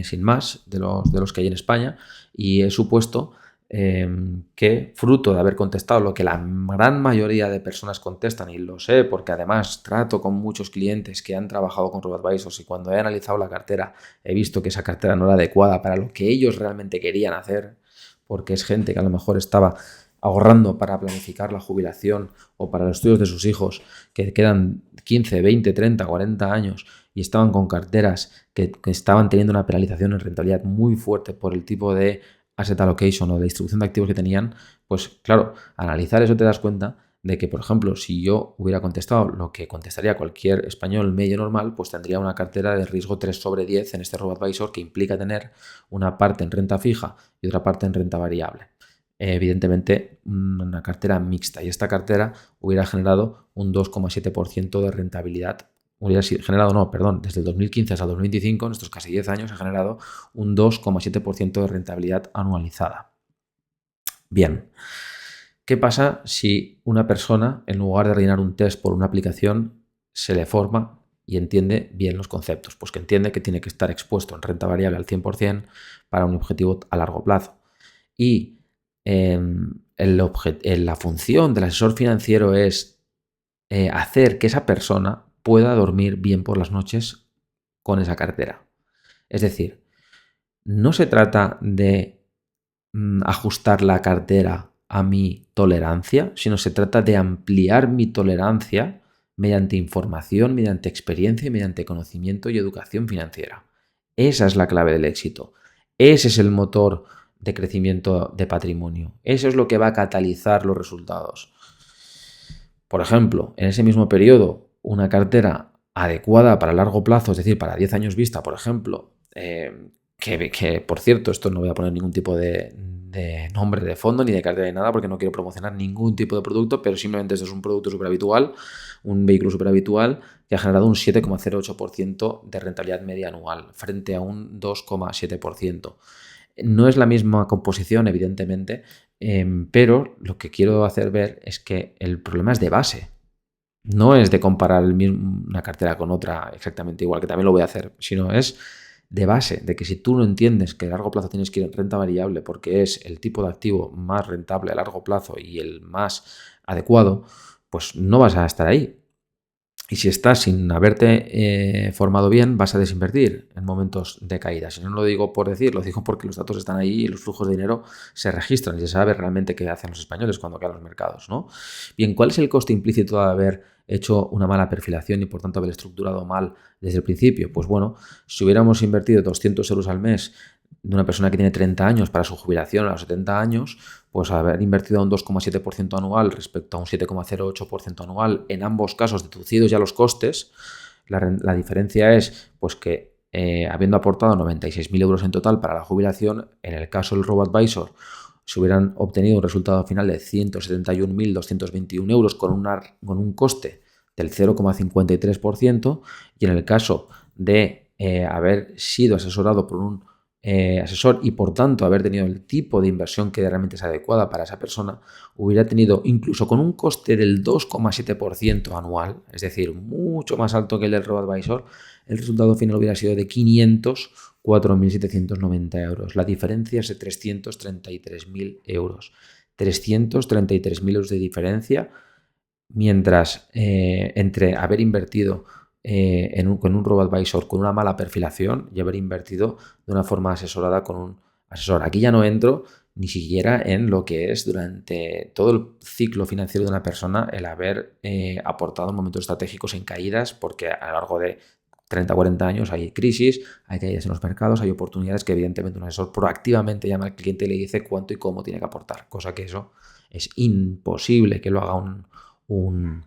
sin más de los que hay en España y he supuesto que, fruto de haber contestado lo que la gran mayoría de personas contestan, y lo sé porque además trato con muchos clientes que han trabajado con RoboAdvisors, y cuando he analizado la cartera he visto que esa cartera no era adecuada para lo que ellos realmente querían hacer, porque es gente que a lo mejor estaba ahorrando para planificar la jubilación o para los estudios de sus hijos, que quedan 15, 20, 30, 40 años y estaban con carteras que estaban teniendo una penalización en rentabilidad muy fuerte por el tipo de asset allocation o de distribución de activos que tenían. Pues claro, analizar eso te das cuenta de que, por ejemplo, si yo hubiera contestado lo que contestaría cualquier español medio normal, pues tendría una cartera de riesgo 3/10 en este RoboAdvisor, que implica tener una parte en renta fija y otra parte en renta variable. Evidentemente, una cartera mixta, y esta cartera hubiera generado un 2,7% de rentabilidad. Hubiera generado, no, perdón, desde el 2015 hasta el 2025, en estos casi 10 años, ha generado un 2,7% de rentabilidad anualizada. Bien, ¿qué pasa si una persona, en lugar de rellenar un test por una aplicación, se le forma y entiende bien los conceptos? Pues que entiende que tiene que estar expuesto en renta variable al 100% para un objetivo a largo plazo. Y la función del asesor financiero es hacer que esa persona pueda dormir bien por las noches con esa cartera. Es decir, no se trata de ajustar la cartera a mi tolerancia, sino se trata de ampliar mi tolerancia mediante información, mediante experiencia y mediante conocimiento y educación financiera. Esa es la clave del éxito. Ese es el motor de crecimiento de patrimonio. Eso es lo que va a catalizar los resultados. Por ejemplo, en ese mismo periodo, una cartera adecuada para largo plazo, es decir, para 10 años vista, por ejemplo, que por cierto, esto no voy a poner ningún tipo de nombre de fondo ni de cartera ni nada, porque no quiero promocionar ningún tipo de producto, pero simplemente esto es un producto súper habitual, un vehículo súper habitual que ha generado un 7,08% de rentabilidad media anual frente a un 2,7%. No es la misma composición, evidentemente, pero lo que quiero hacer ver es que el problema es de base. No es de comparar una cartera con otra exactamente igual, que también lo voy a hacer, sino es de base, de que si tú no entiendes que a largo plazo tienes que ir en renta variable porque es el tipo de activo más rentable a largo plazo y el más adecuado, pues no vas a estar ahí. Y si estás sin haberte formado bien, vas a desinvertir en momentos de caída. Si no lo digo por decir, lo digo porque los datos están ahí y los flujos de dinero se registran y se sabe realmente qué hacen los españoles cuando caen los mercados, ¿no? Bien, ¿cuál es el coste implícito de haber hecho una mala perfilación y por tanto haber estructurado mal desde el principio? Pues bueno, si hubiéramos invertido 200 euros al mes de una persona que tiene 30 años para su jubilación a los 70 años, pues haber invertido un 2,7% anual respecto a un 7,08% anual, en ambos casos deducidos ya los costes, la diferencia es pues que habiendo aportado 96.000 euros en total para la jubilación, en el caso del RoboAdvisor se hubieran obtenido un resultado final de 171.221 euros con un coste del 0,53%, y en el caso de haber sido asesorado por un asesor y por tanto haber tenido el tipo de inversión que realmente es adecuada para esa persona, hubiera tenido, incluso con un coste del 2,7% anual, es decir, mucho más alto que el del RoboAdvisor, el resultado final hubiera sido de 504.790 euros. La diferencia es de 333.000 euros. 333.000 euros de diferencia, mientras entre haber invertido con un RoboAdvisor con una mala perfilación y haber invertido de una forma asesorada con un asesor. Aquí ya no entro ni siquiera en lo que es durante todo el ciclo financiero de una persona el haber aportado en momentos estratégicos en caídas, porque a lo largo de 30 o 40 años hay crisis, hay caídas en los mercados, hay oportunidades que evidentemente un asesor proactivamente llama al cliente y le dice cuánto y cómo tiene que aportar, cosa que eso es imposible que lo haga un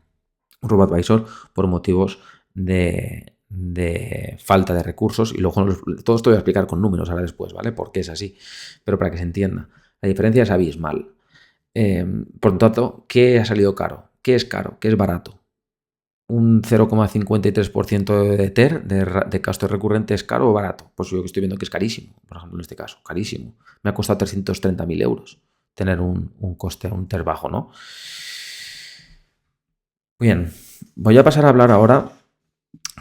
RoboAdvisor por motivos de falta de recursos, y luego todo esto voy a explicar con números ahora después, ¿vale? Porque es así, pero para que se entienda, la diferencia es abismal. Por lo tanto, ¿qué ha salido caro? ¿Qué es caro? ¿Qué es barato? ¿Un 0,53% de TER, de gasto recurrente, es caro o barato? Pues yo que estoy viendo que es carísimo, por ejemplo, en este caso, carísimo. Me ha costado 330.000 euros tener un coste, un TER bajo, ¿no? Bien, voy a pasar a hablar ahora,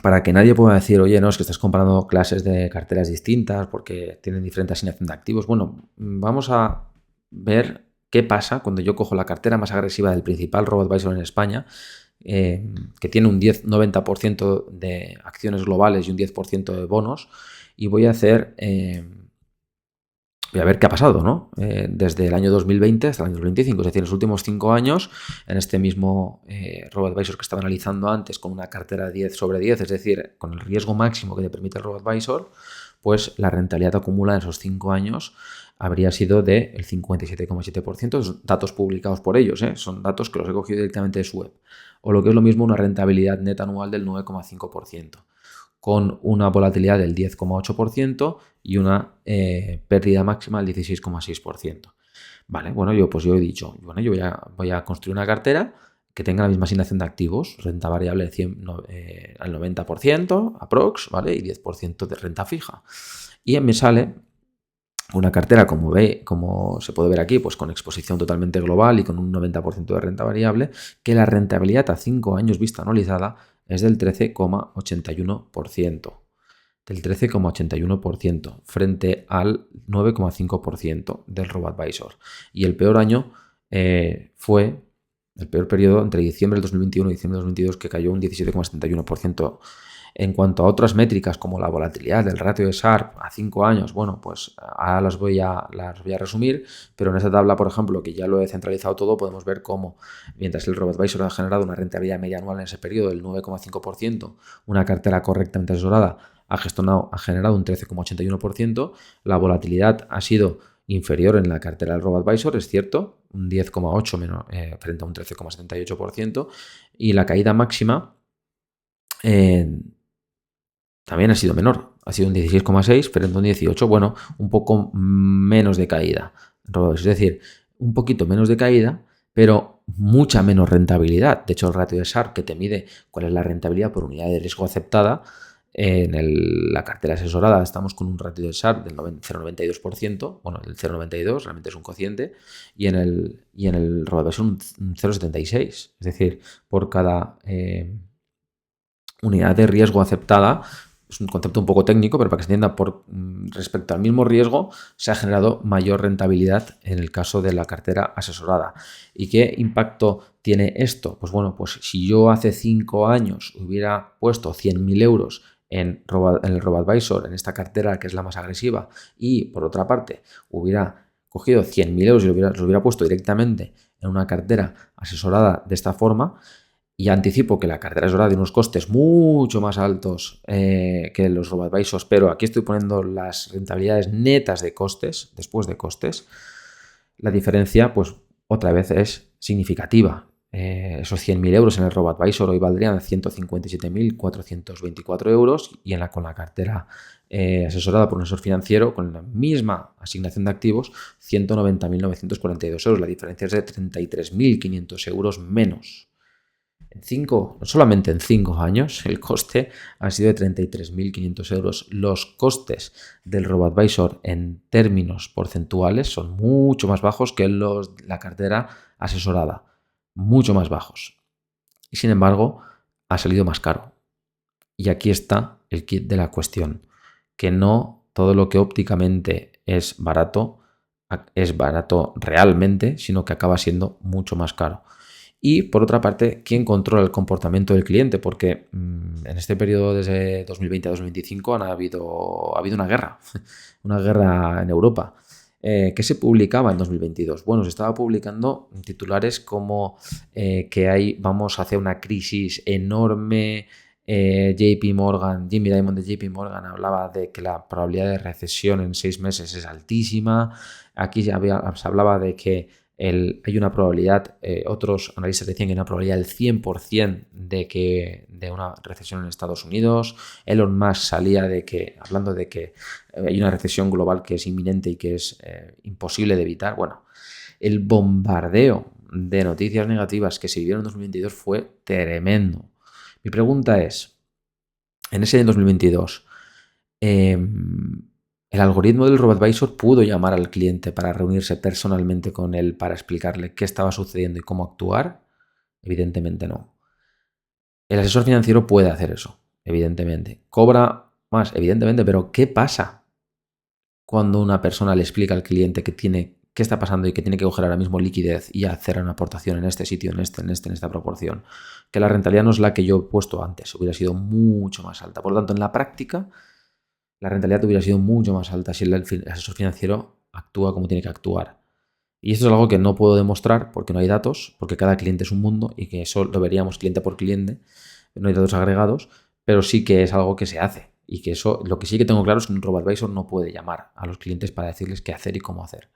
para que nadie pueda decir, oye, no, es que estás comparando clases de carteras distintas porque tienen diferente asignación de activos. Bueno, vamos a ver qué pasa cuando yo cojo la cartera más agresiva del principal RoboAdvisor en España, que tiene un 10-90% de acciones globales y un 10% de bonos, y voy a hacer... voy a ver qué ha pasado, ¿no? Desde el año 2020 hasta el año 2025, es decir, en los últimos 5 años, en este mismo RoboAdvisor que estaba analizando antes, con una cartera de 10 sobre 10, es decir, con el riesgo máximo que te permite el RoboAdvisor, pues la rentabilidad acumulada en esos 5 años habría sido del 57,7%, datos publicados por ellos, son datos que los he cogido directamente de su web, o lo que es lo mismo, una rentabilidad neta anual del 9,5%. Con una volatilidad del 10,8% y una pérdida máxima del 16,6%. Vale, bueno, yo he dicho, bueno, yo voy a construir una cartera que tenga la misma asignación de activos, renta variable al 90%, aprox, ¿vale? Y 10% de renta fija. Y me sale una cartera, como se puede ver aquí, pues con exposición totalmente global y con un 90% de renta variable, que la rentabilidad a 5 años vista anualizada es del 13,81%. Del 13,81% frente al 9,5% del RoboAdvisor. Y el peor año fue el peor periodo entre diciembre del 2021 y diciembre del 2022, que cayó un 17,71%. En cuanto a otras métricas como la volatilidad del ratio de Sharpe a 5 años, bueno, pues ahora las voy a resumir, pero en esta tabla, por ejemplo, que ya lo he centralizado todo, podemos ver cómo, mientras el RoboAdvisor ha generado una rentabilidad media anual en ese periodo del 9,5%, una cartera correctamente asesorada ha generado un 13,81%, la volatilidad ha sido inferior en la cartera del RoboAdvisor, es cierto, un 10,8% frente a un 13,78%, y la caída máxima también ha sido menor, ha sido un 16,6 frente a un 18, bueno, un poco menos de caída. Es decir, un poquito menos de caída, pero mucha menos rentabilidad. De hecho, el ratio de Sharpe, que te mide cuál es la rentabilidad por unidad de riesgo aceptada, en la cartera asesorada estamos con un ratio de Sharpe del 0,92%, bueno, el 0,92 realmente es un cociente, y en el RoboAdvisor un 0,76, es decir, por cada unidad de riesgo aceptada. Es un concepto un poco técnico, pero para que se entienda, respecto al mismo riesgo se ha generado mayor rentabilidad en el caso de la cartera asesorada. ¿Y qué impacto tiene esto? Pues bueno, pues si yo hace 5 años hubiera puesto 100.000 euros en el RoboAdvisor, en esta cartera que es la más agresiva, y por otra parte hubiera cogido 100.000 euros y los hubiera puesto directamente en una cartera asesorada de esta forma, y anticipo que la cartera asesorada tiene unos costes mucho más altos que los RoboAdvisors, pero aquí estoy poniendo las rentabilidades netas de costes, después de costes. La diferencia, pues otra vez es significativa. Esos 100.000 euros en el RoboAdvisor hoy valdrían 157.424 euros, y con la cartera asesorada por un asesor financiero con la misma asignación de activos, 190.942 euros. La diferencia es de 33.500 euros menos. No solamente en 5 años, el coste ha sido de 33.500 euros. Los costes del RoboAdvisor en términos porcentuales son mucho más bajos que los de la cartera asesorada, mucho más bajos. Y sin embargo, ha salido más caro. Y aquí está el kit de la cuestión, que no todo lo que ópticamente es barato realmente, sino que acaba siendo mucho más caro. Y por otra parte, ¿quién controla el comportamiento del cliente? Porque en este periodo desde 2020 a 2025 ha habido una guerra en Europa. ¿Qué se publicaba en 2022? Bueno, se estaba publicando titulares como vamos hacia una crisis enorme. JP Morgan, Jamie Dimon de JP Morgan hablaba de que la probabilidad de recesión en 6 meses es altísima. Aquí se hablaba de que hay una probabilidad, otros analistas decían que hay una probabilidad del 100% de una recesión en Estados Unidos. Elon Musk salía hablando de que hay una recesión global que es inminente y que es imposible de evitar. Bueno, el bombardeo de noticias negativas que se vivieron en 2022 fue tremendo. Mi pregunta es, en ese 2022, ¿el algoritmo del RoboAdvisor pudo llamar al cliente para reunirse personalmente con él para explicarle qué estaba sucediendo y cómo actuar? Evidentemente no. El asesor financiero puede hacer eso, evidentemente. ¿Cobra más? Evidentemente, pero ¿qué pasa cuando una persona le explica al cliente qué está pasando y que tiene que coger ahora mismo liquidez y hacer una aportación en este sitio, en esta proporción? Que la rentabilidad no es la que yo he puesto antes, hubiera sido mucho más alta. Por lo tanto, en la práctica, la rentabilidad hubiera sido mucho más alta si el asesor financiero actúa como tiene que actuar. Y esto es algo que no puedo demostrar porque no hay datos, porque cada cliente es un mundo y que eso lo veríamos cliente por cliente, no hay datos agregados, pero sí que es algo que se hace. Y que eso, lo que sí que tengo claro es que un RoboAdvisor no puede llamar a los clientes para decirles qué hacer y cómo hacer.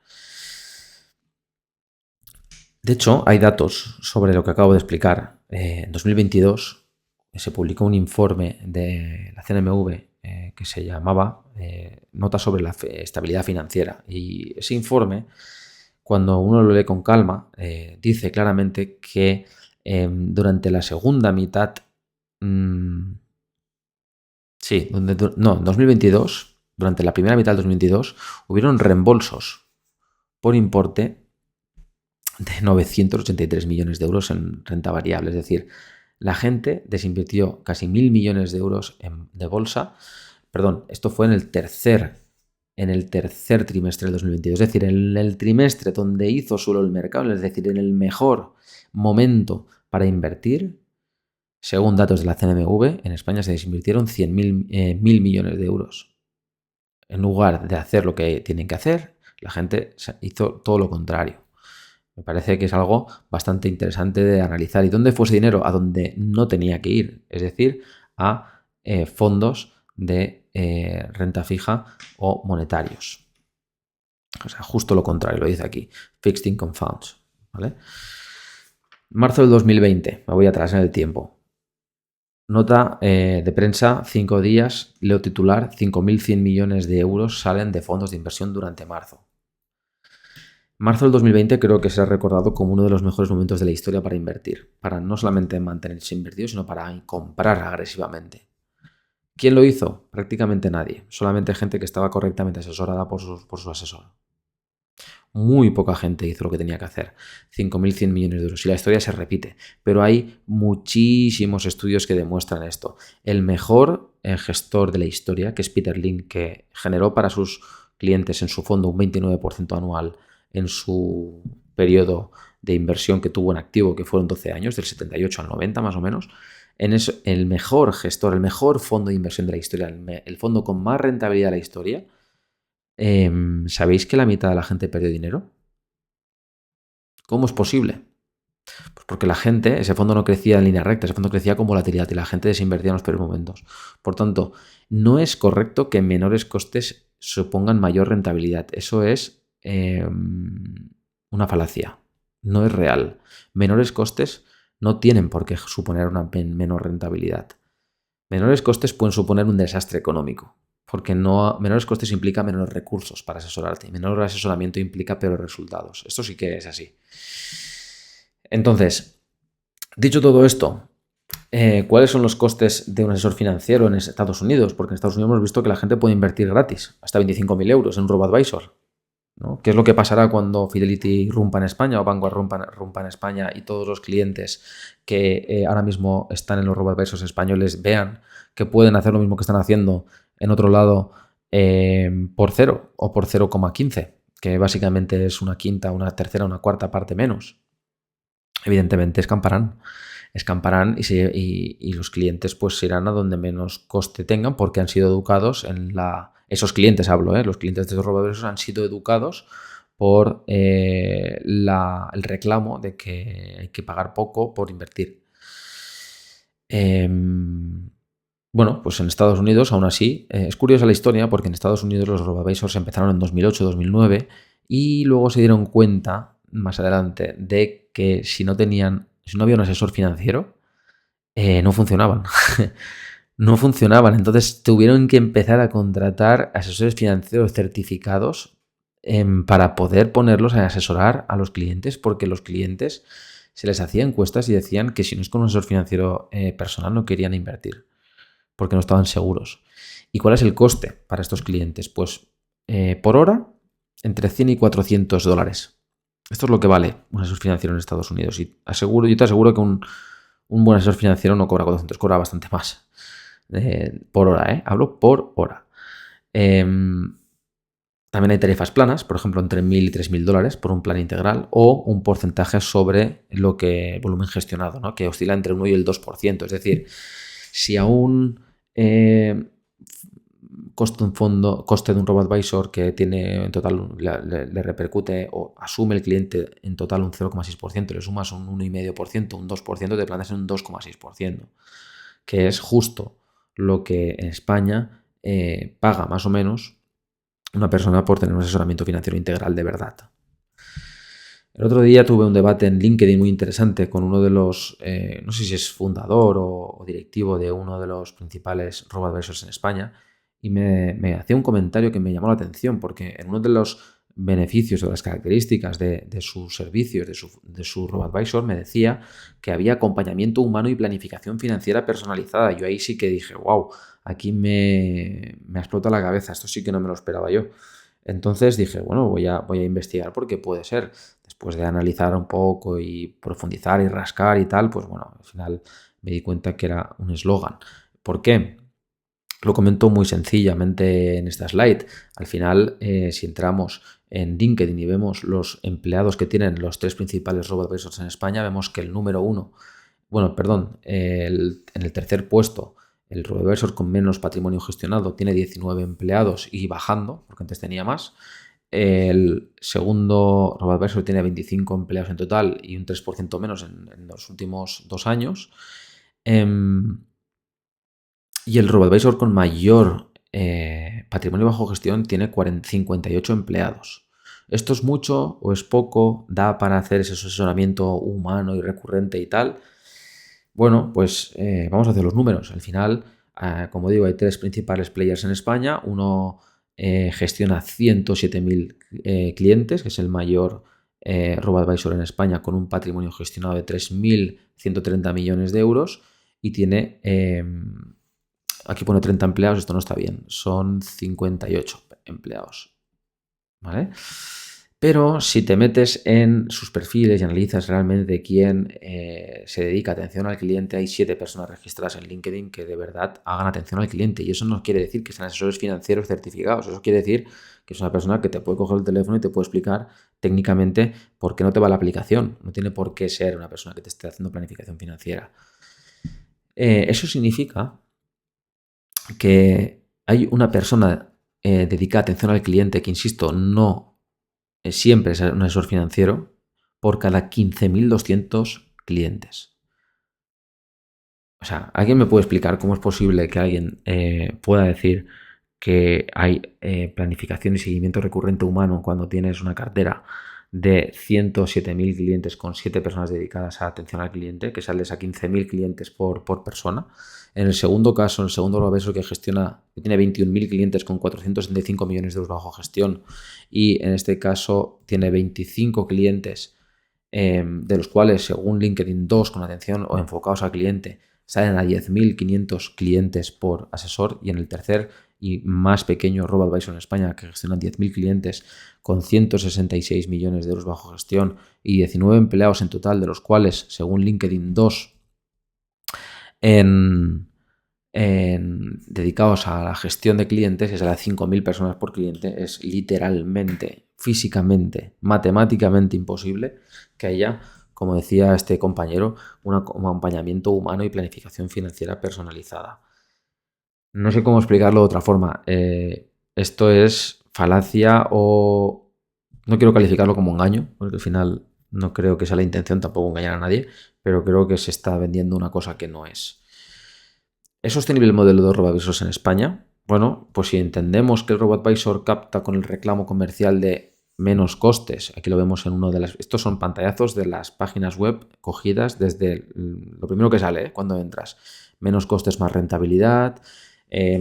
De hecho, hay datos sobre lo que acabo de explicar. En 2022 se publicó un informe de la CNMV que se llamaba Nota sobre la estabilidad financiera. Y ese informe, cuando uno lo lee con calma, dice claramente que durante la segunda mitad... en 2022, durante la primera mitad del 2022, hubieron reembolsos por importe de 983 millones de euros en renta variable. Es decir, la gente desinvirtió casi 1.000 millones de euros de bolsa. Perdón, esto fue en el tercer trimestre del 2022. Es decir, en el trimestre donde hizo suelo el mercado, es decir, en el mejor momento para invertir. Según datos de la CNMV, en España se desinvirtieron 1.000 millones de euros. En lugar de hacer lo que tienen que hacer, la gente hizo todo lo contrario. Me parece que es algo bastante interesante de analizar. ¿Y dónde fue ese dinero? A donde no tenía que ir, es decir, a fondos de renta fija o monetarios. O sea, justo lo contrario, lo dice aquí. Fixed Income Funds. ¿Vale? Marzo del 2020, me voy atrás en el tiempo. Nota de prensa, 5 días, leo titular, 5.100 millones de euros salen de fondos de inversión durante marzo. Marzo del 2020 creo que será recordado como uno de los mejores momentos de la historia para invertir, para no solamente mantenerse invertido, sino para comprar agresivamente. ¿Quién lo hizo? Prácticamente nadie, solamente gente que estaba correctamente asesorada por su asesor. Muy poca gente hizo lo que tenía que hacer. 5.100 millones de euros. Y la historia se repite. Pero hay muchísimos estudios que demuestran esto. El mejor gestor de la historia, que es Peter Lynch, que generó para sus clientes en su fondo un 29% anual en su periodo de inversión que tuvo en activo, que fueron 12 años, del 78 al 90 más o menos. El mejor gestor, el mejor fondo de inversión de la historia, el fondo con más rentabilidad de la historia, ¿sabéis que la mitad de la gente perdió dinero? ¿Cómo es posible? Pues porque ese fondo no crecía en línea recta, ese fondo crecía con volatilidad y la gente desinvertía en los peores momentos. Por tanto, no es correcto que menores costes supongan mayor rentabilidad. Eso es una falacia. No es real. Menores costes no tienen por qué suponer una menor rentabilidad. Menores costes pueden suponer un desastre económico. Porque menores costes implica menores recursos para asesorarte. Y menor asesoramiento implica peores resultados. Esto sí que es así. Entonces, Dicho todo esto, ¿cuáles son los costes de un asesor financiero en Estados Unidos? Porque en Estados Unidos hemos visto que la gente puede invertir gratis, hasta 25.000 euros en un robo-advisor, ¿no? ¿Qué es lo que pasará cuando Fidelity rompa en España o Vanguard rompa en España y todos los clientes que ahora mismo están en los robo-advisors españoles vean que pueden hacer lo mismo que están haciendo en otro lado por cero o por 0,15, que básicamente es una quinta, una tercera, una cuarta parte menos? Evidentemente escamparán y los clientes pues se irán a donde menos coste tengan porque han sido educados en la... Esos clientes hablo, los clientes de los robadores han sido educados por el reclamo de que hay que pagar poco por invertir. Bueno, pues en Estados Unidos aún así, es curiosa la historia porque en Estados Unidos los robo-advisors empezaron en 2008-2009 y luego se dieron cuenta más adelante de que si no había un asesor financiero, no funcionaban. No funcionaban. Entonces tuvieron que empezar a contratar asesores financieros certificados para poder ponerlos a asesorar a los clientes, porque los clientes se les hacía encuestas y decían que si no es con un asesor financiero personal no querían invertir, porque no estaban seguros. ¿Y cuál es el coste para estos clientes? Pues por hora, entre 100 y 400 dólares. Esto es lo que vale un asesor financiero en Estados Unidos. Y yo te aseguro que un buen asesor financiero no cobra 400, cobra bastante más por hora, hablo por hora. También hay tarifas planas, por ejemplo, entre 1.000 y 3.000 dólares por un plan integral o un porcentaje sobre lo que volumen gestionado, ¿no? Que oscila entre el 1 y el 2%. Es decir, si a un coste de un robo-advisor que tiene en total le repercute o asume el cliente en total un 0,6%, le sumas un 1,5%, un 2%, te planteas en un 2,6%, que es justo lo que en España paga más o menos una persona por tener un asesoramiento financiero integral de verdad. El otro día tuve un debate en LinkedIn muy interesante con uno de los, no sé si es fundador o directivo de uno de los principales robo-advisors en España, y me hacía un comentario que me llamó la atención, porque en uno de los beneficios o las características de sus servicios, de su robo-advisor, me decía que había acompañamiento humano y planificación financiera personalizada. Yo ahí sí que dije, wow, aquí me explota la cabeza, esto sí que no me lo esperaba yo. Entonces dije, bueno, voy a investigar porque puede ser. Después de analizar un poco y profundizar y rascar y tal, pues bueno, al final me di cuenta que era un eslogan. ¿Por qué? Lo comento muy sencillamente en esta slide. Al final, si entramos en LinkedIn y vemos los empleados que tienen los tres principales robo-advisors en España, vemos que el número uno, en el tercer puesto, el robo-advisor con menos patrimonio gestionado tiene 19 empleados y bajando, porque antes tenía más. El segundo robo-advisor tiene 25 empleados en total y un 3% menos en los últimos 2 años. Y el robo-advisor con mayor patrimonio bajo gestión tiene 58 empleados. ¿Esto es mucho o es poco? ¿Da para hacer ese asesoramiento humano y recurrente y tal? Bueno, pues vamos a hacer los números. Al final, como digo, hay tres principales players en España. Uno gestiona 107.000 clientes, que es el mayor robo-advisor en España, con un patrimonio gestionado de 3.130 millones de euros y tiene... aquí pone 30 empleados, esto no está bien, son 58 empleados, ¿vale? Pero si te metes en sus perfiles y analizas realmente quién se dedica a atención al cliente, hay 7 personas registradas en LinkedIn que de verdad hagan atención al cliente. Y eso no quiere decir que sean asesores financieros certificados. Eso quiere decir que es una persona que te puede coger el teléfono y te puede explicar técnicamente por qué no te va la aplicación. No tiene por qué ser una persona que te esté haciendo planificación financiera. Eso significa que hay una persona dedicada a atención al cliente que, insisto, no siempre es un asesor financiero por cada 15.200 clientes. O sea, ¿alguien me puede explicar cómo es posible que alguien pueda decir que hay planificación y seguimiento recurrente humano cuando tienes una cartera de 107.000 clientes con 7 personas dedicadas a atención al cliente, que sales a 15.000 clientes por persona? En el segundo caso, en el segundo robo-advisor que tiene 21.000 clientes con 475 millones de euros bajo gestión y en este caso tiene 25 clientes de los cuales, según LinkedIn, 2 con atención o enfocados al cliente, salen a 10.500 clientes por asesor, y en el tercer y más pequeño RoboAdvisor en España, que gestiona 10.000 clientes con 166 millones de euros bajo gestión y 19 empleados en total, de los cuales, según LinkedIn, 2 dedicados a la gestión de clientes, es a las 5.000 personas por cliente. Es literalmente, físicamente, matemáticamente imposible que haya, como decía este compañero, un acompañamiento humano y planificación financiera personalizada. No sé cómo explicarlo de otra forma. Esto es falacia, o no quiero calificarlo como engaño, porque al final no creo que sea la intención tampoco engañar a nadie, pero creo que se está vendiendo una cosa que no es. ¿Es sostenible el modelo de RoboAdvisors en España? Bueno, pues si entendemos que el RoboAdvisor capta con el reclamo comercial de menos costes, aquí lo vemos en uno de las... Estos son pantallazos de las páginas web cogidas desde lo primero que sale, cuando entras. Menos costes, más rentabilidad,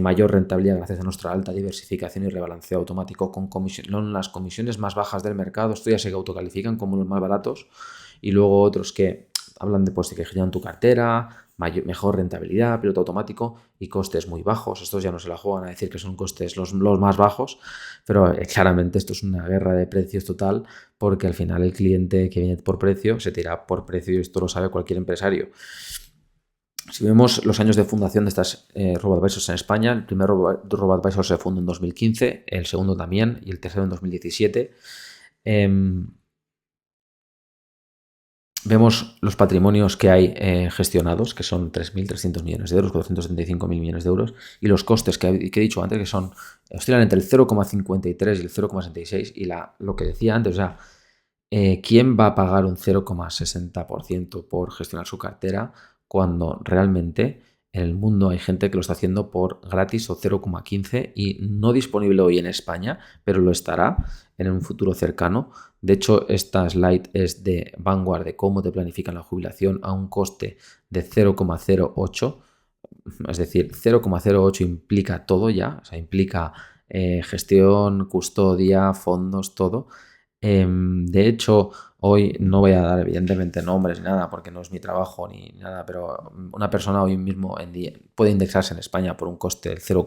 mayor rentabilidad gracias a nuestra alta diversificación y rebalanceo automático con las comisiones más bajas del mercado. Esto ya se autocalifican como los más baratos. Y luego otros que hablan de, pues, de que generan tu cartera, mejor rentabilidad, piloto automático y costes muy bajos. Estos ya no se la juegan a decir que son costes los más bajos, pero claramente esto es una guerra de precios total, porque al final el cliente que viene por precio se tira por precio, y esto lo sabe cualquier empresario. Si vemos los años de fundación de estas RoboAdvisors en España, el primer RoboAdvisor se fundó en 2015, el segundo también y el tercero en 2017. Vemos los patrimonios que hay gestionados, que son 3.300 millones de euros, 475.000 millones de euros, y los costes que he dicho antes, que oscilan entre el 0,53 y el 0,66, y lo que decía antes, o sea, ¿quién va a pagar un 0,60% por gestionar su cartera cuando realmente en el mundo hay gente que lo está haciendo por gratis, o 0,15, y no disponible hoy en España, pero lo estará en un futuro cercano? De hecho, esta slide es de Vanguard, de cómo te planifican la jubilación a un coste de 0,08. Es decir, 0,08 implica todo ya, o sea, implica gestión, custodia, fondos, todo. De hecho, hoy no voy a dar evidentemente nombres ni nada, porque no es mi trabajo ni nada, pero una persona hoy mismo puede indexarse en España por un coste del 0,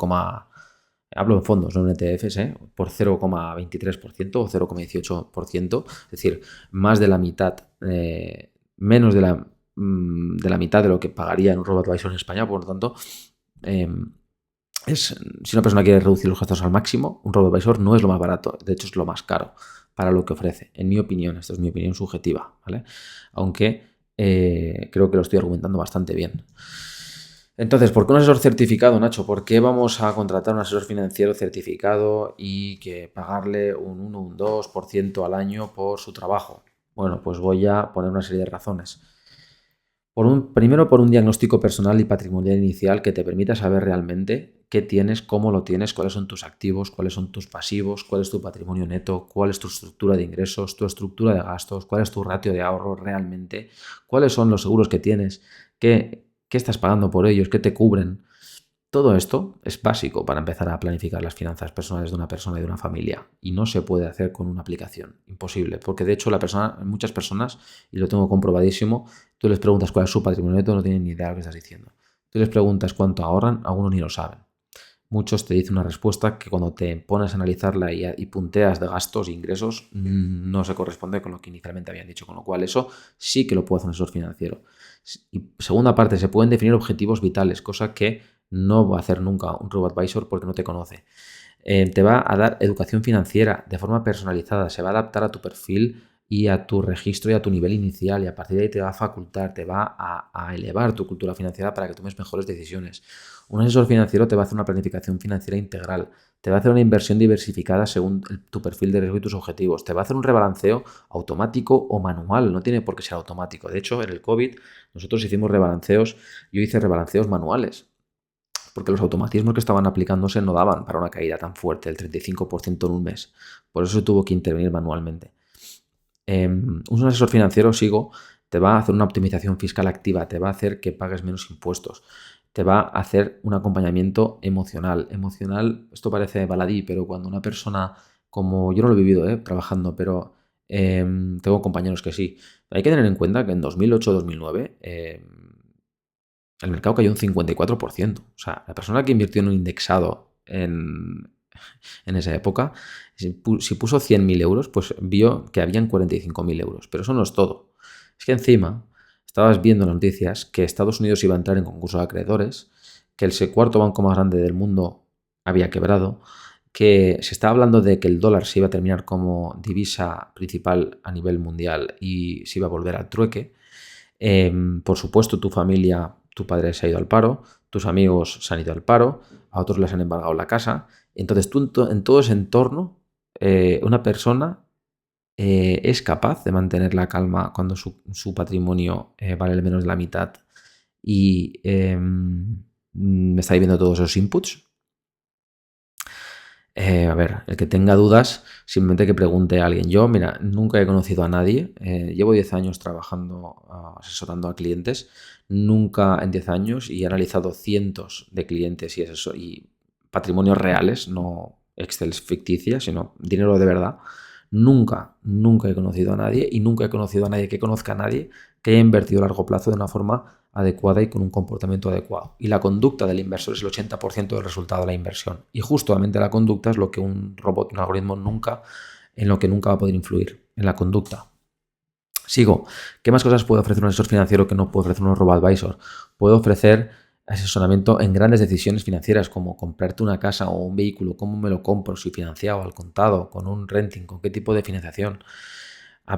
hablo en fondos, no en ETFs, por 0,23% o 0,18%, es decir, más de la mitad, menos de la mitad de lo que pagaría en un RoboAdvisor en España. Por lo tanto, si una persona quiere reducir los gastos al máximo, un RoboAdvisor no es lo más barato, de hecho es lo más caro para lo que ofrece, en mi opinión. Esto es mi opinión subjetiva, ¿vale? Aunque creo que lo estoy argumentando bastante bien. Entonces, ¿por qué un asesor certificado, Nacho? ¿Por qué vamos a contratar un asesor financiero certificado y que pagarle un 1, un 2% al año por su trabajo? Bueno, pues voy a poner una serie de razones. Primero, por un diagnóstico personal y patrimonial inicial que te permita saber realmente qué tienes, cómo lo tienes, cuáles son tus activos, cuáles son tus pasivos, cuál es tu patrimonio neto, cuál es tu estructura de ingresos, tu estructura de gastos, cuál es tu ratio de ahorro realmente, cuáles son los seguros que tienes, qué estás pagando por ellos, qué te cubren. Todo esto es básico para empezar a planificar las finanzas personales de una persona y de una familia, y no se puede hacer con una aplicación. Imposible, porque de hecho muchas personas, y lo tengo comprobadísimo, tú les preguntas cuál es su patrimonio neto, no tienen ni idea de lo que estás diciendo. Tú les preguntas cuánto ahorran, algunos ni lo saben. Muchos te dicen una respuesta que cuando te pones a analizarla y punteas de gastos e ingresos, no se corresponde con lo que inicialmente habían dicho, con lo cual eso sí que lo puede hacer un asesor financiero. Y segunda parte, se pueden definir objetivos vitales, cosa que no va a hacer nunca un RoboAdvisor porque no te conoce. Te va a dar educación financiera de forma personalizada, se va a adaptar a tu perfil y a tu registro y a tu nivel inicial, y a partir de ahí te va a facultar, te va a elevar tu cultura financiera para que tomes mejores decisiones. Un asesor financiero te va a hacer una planificación financiera integral, te va a hacer una inversión diversificada según tu perfil de riesgo y tus objetivos, te va a hacer un rebalanceo automático o manual, no tiene por qué ser automático. De hecho, en el COVID nosotros hicimos rebalanceos, yo hice rebalanceos manuales, porque los automatismos que estaban aplicándose no daban para una caída tan fuerte, del 35% en un mes. Por eso se tuvo que intervenir manualmente. Un asesor financiero, te va a hacer una optimización fiscal activa, te va a hacer que pagues menos impuestos, te va a hacer un acompañamiento emocional. Esto parece baladí, pero cuando una persona, como yo no lo he vivido trabajando, pero tengo compañeros que sí. Hay que tener en cuenta que en 2008-2009 el mercado cayó un 54%. O sea, la persona que invirtió en un indexado en esa época, si puso 100.000 euros, pues vio que habían 45.000 euros. Pero eso no es todo. Es que encima estabas viendo en las noticias que Estados Unidos iba a entrar en concurso de acreedores, que el cuarto banco más grande del mundo había quebrado, que se estaba hablando de que el dólar se iba a terminar como divisa principal a nivel mundial y se iba a volver al trueque. Por supuesto, tu familia, tu padre se ha ido al paro, tus amigos se han ido al paro, a otros les han embargado la casa. Entonces, tú en todo ese entorno, una persona es capaz de mantener la calma cuando su patrimonio vale menos de la mitad y me está viendo todos esos inputs. A ver, el que tenga dudas, simplemente que pregunte a alguien. Yo, mira, nunca he conocido a nadie. Llevo 10 años trabajando, asesorando a clientes. Nunca en 10 años y he analizado cientos de clientes y patrimonios reales, no Excel ficticias, sino dinero de verdad. Nunca he conocido a nadie y nunca he conocido a nadie que conozca a nadie que haya invertido a largo plazo de una forma adecuada y con un comportamiento adecuado. Y la conducta del inversor es el 80% del resultado de la inversión. Y justamente la conducta es lo que un robot, un algoritmo en lo que nunca va a poder influir, en la conducta. Sigo. ¿Qué más cosas puede ofrecer un asesor financiero que no puede ofrecer un robo-advisor? Puede ofrecer asesoramiento en grandes decisiones financieras como comprarte una casa o un vehículo, cómo me lo compro, si financiado, al contado, con un renting, con qué tipo de financiación.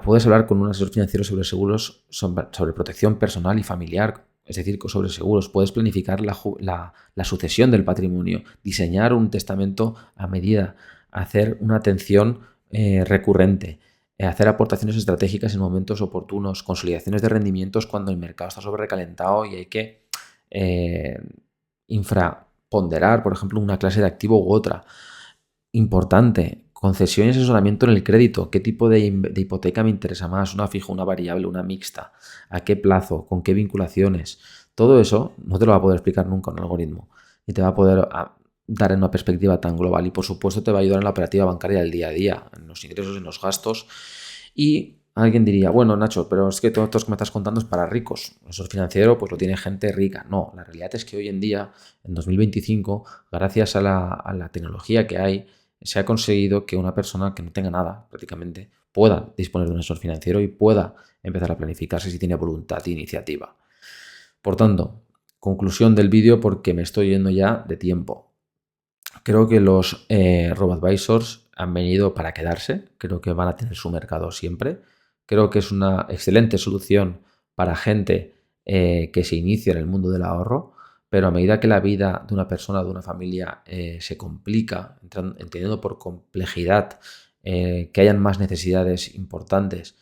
Puedes hablar con un asesor financiero sobre seguros, sobre protección personal y familiar, es decir, sobre seguros. Puedes planificar la sucesión del patrimonio, diseñar un testamento a medida, hacer una atención recurrente, hacer aportaciones estratégicas en momentos oportunos, consolidaciones de rendimientos cuando el mercado está sobrecalentado y hay que infraponderar, por ejemplo, una clase de activo u otra. Importante, concesión y asesoramiento en el crédito. ¿Qué tipo de hipoteca me interesa más? ¿Una fija, una variable, una mixta? ¿A qué plazo? ¿Con qué vinculaciones? Todo eso no te lo va a poder explicar nunca un algoritmo. Ni te va a poder dar en una perspectiva tan global. Y por supuesto te va a ayudar en la operativa bancaria del día a día, en los ingresos, en los gastos. Y alguien diría, bueno, Nacho, pero es que todo esto que me estás contando es para ricos. El asesor financiero pues lo tiene gente rica. No, la realidad es que hoy en día, en 2025, gracias a la tecnología que hay, se ha conseguido que una persona que no tenga nada prácticamente pueda disponer de un asesor financiero y pueda empezar a planificarse si tiene voluntad e iniciativa. Por tanto, conclusión del vídeo porque me estoy yendo ya de tiempo. Creo que los robo-advisors han venido para quedarse, creo que van a tener su mercado siempre. Creo que es una excelente solución para gente que se inicia en el mundo del ahorro, pero a medida que la vida de una persona, de una familia se complica, entendiendo por complejidad que hayan más necesidades importantes,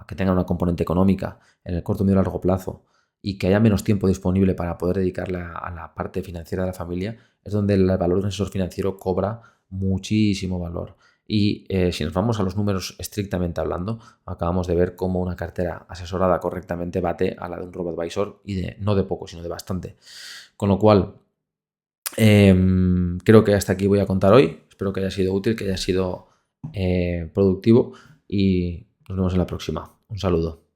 que tengan una componente económica en el corto, medio y largo plazo y que haya menos tiempo disponible para poder dedicarle a la parte financiera de la familia, es donde el valor de un asesor financiero cobra muchísimo valor. Y si nos vamos a los números estrictamente hablando, acabamos de ver cómo una cartera asesorada correctamente bate a la de un robo-advisor y no de poco, sino de bastante. Con lo cual, creo que hasta aquí voy a contar hoy. Espero que haya sido útil, que haya sido productivo y nos vemos en la próxima. Un saludo.